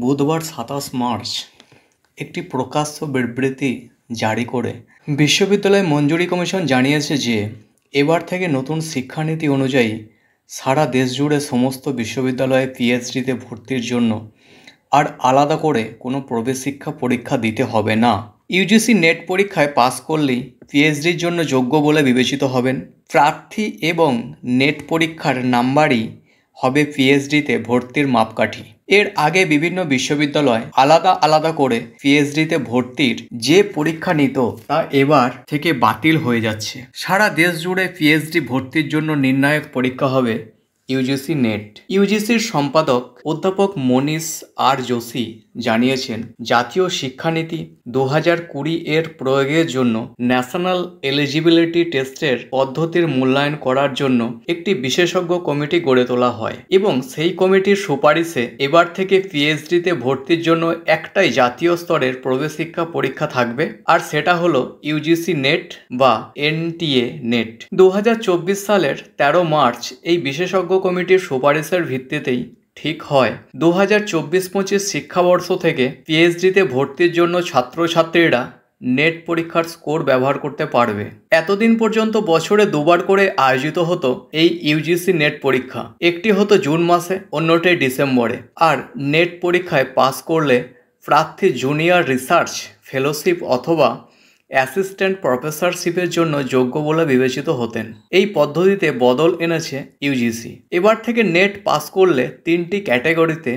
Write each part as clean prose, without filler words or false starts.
বুধবার ২৭ মার্চ একটি প্রকাশ্য বিবৃতি জারি করে বিশ্ববিদ্যালয় মঞ্জুরি কমিশন জানিয়েছে যে এবার থেকে নতুন শিক্ষানীতি অনুযায়ী সারা দেশ জুড়ে সমস্ত বিশ্ববিদ্যালয়ে পিএইচডিতে ভর্তির জন্য আর আলাদা করে কোনো প্রবেশিক্ষা পরীক্ষা দিতে হবে না। ইউজিসি নেট পরীক্ষায় পাস করলেই পিএইচডির জন্য যোগ্য বলে বিবেচিত হবেন প্রার্থী এবং নেট পরীক্ষার নাম্বারই হবে পিএইচডিতে ভর্তির মাপকাঠি। এর আগে বিভিন্ন বিশ্ববিদ্যালয় আলাদা আলাদা করে পিএইচডিতে ভর্তির যে পরীক্ষা নিত তা এবার থেকে বাতিল হয়ে যাচ্ছে। সারা দেশ জুড়ে পিএইচডি ভর্তির জন্য নির্ণায়ক পরীক্ষা হবে ইউজিসি নেট। ইউজিসির সম্পাদক অধ্যাপক মনীষ আর যোশী জানিয়েছেন, জাতীয় শিক্ষানীতি 2020 এর প্রয়োগের জন্য ন্যাশনাল এলিজিবিলিটি টেস্টের পদ্ধতির মূল্যায়ন করার জন্য একটি বিশেষজ্ঞ কমিটি গড়ে তোলা হয় এবং সেই কমিটির সুপারিশে এবার থেকে পিএইচডিতে ভর্তির জন্য একটাই জাতীয় স্তরের প্রবেশিক্ষা পরীক্ষা থাকবে, আর সেটা হলো ইউজিসি নেট বা এনটিএ নেট। 2024 সালের 13 মার্চ এই বিশেষজ্ঞ কমিটির সুপারিশের ভিত্তিতেই ঠিক হয় 2024-25 শিক্ষাবর্ষ থেকে পিএইচডিতে ভর্তির জন্য ছাত্রছাত্রীরা নেট পরীক্ষার স্কোর ব্যবহার করতে পারবে। এতদিন পর্যন্ত বছরে দুবার করে আয়োজিত হতো এই ইউজিসি নেট পরীক্ষা, একটি হতো জুন মাসে, অন্যটি ডিসেম্বরে। আর নেট পরীক্ষায় পাস করলে প্রার্থী জুনিয়র রিসার্চ ফেলোশিপ অথবা অ্যাসিস্ট্যান্ট প্রফেসরশিপের জন্য যোগ্য বলে বিবেচিত হতেন। এই পদ্ধতিতে বদল এনেছে ইউজিসি। এবার থেকে নেট পাস করলে 3টি ক্যাটাগরিতে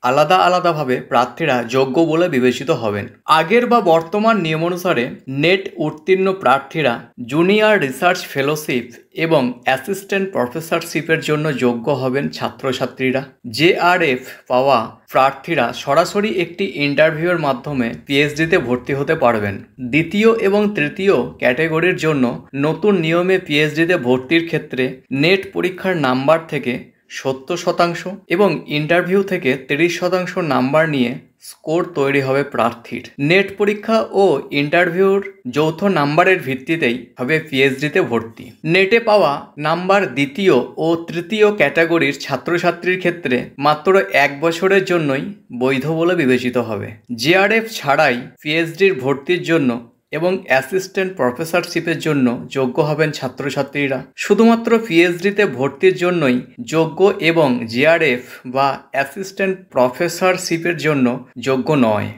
আলাদা আলাদাভাবে প্রার্থীরা যোগ্য বলে বিবেচিত হবেন। আগের বা বর্তমান নিয়ম অনুসারে নেট উত্তীর্ণ প্রার্থীরা জুনিয়র রিসার্চ ফেলোশিপ এবং অ্যাসিস্ট্যান্ট প্রফেসরশিপের জন্য যোগ্য হবেন ছাত্রছাত্রীরা। জেআরএফ পাওয়া প্রার্থীরা সরাসরি একটি ইন্টারভিউয়ের মাধ্যমে পিএইচডিতে ভর্তি হতে পারবেন। দ্বিতীয় এবং তৃতীয় ক্যাটাগরির জন্য নতুন নিয়মে পিএইচডিতে ভর্তির ক্ষেত্রে নেট পরীক্ষার নাম্বার থেকে 70% এবং ইন্টারভিউ থেকে 30% নাম্বার নিয়ে স্কোর তৈরি হবে প্রার্থীর। নেট পরীক্ষা ও ইন্টারভিউর যৌথ নাম্বারের ভিত্তিতেই হবে পিএইচডিতে ভর্তি। নেটে পাওয়া নাম্বার দ্বিতীয় ও তৃতীয় ক্যাটাগরির ছাত্রছাত্রীর ক্ষেত্রে মাত্র 1 বছরের জন্যই বৈধ বলে বিবেচিত হবে। জেআরএফ ছাড়াই পিএইচডির ভর্তির জন্য এবং অ্যাসিস্ট্যান্ট প্রফেসরশিপের জন্য যোগ্য হবেন ছাত্রছাত্রীরা। শুধুমাত্র পিএইচডিতে ভর্তির জন্যই যোগ্য এবং জেআরএফ বা অ্যাসিস্ট্যান্ট প্রফেসরশিপের জন্য যোগ্য নয়।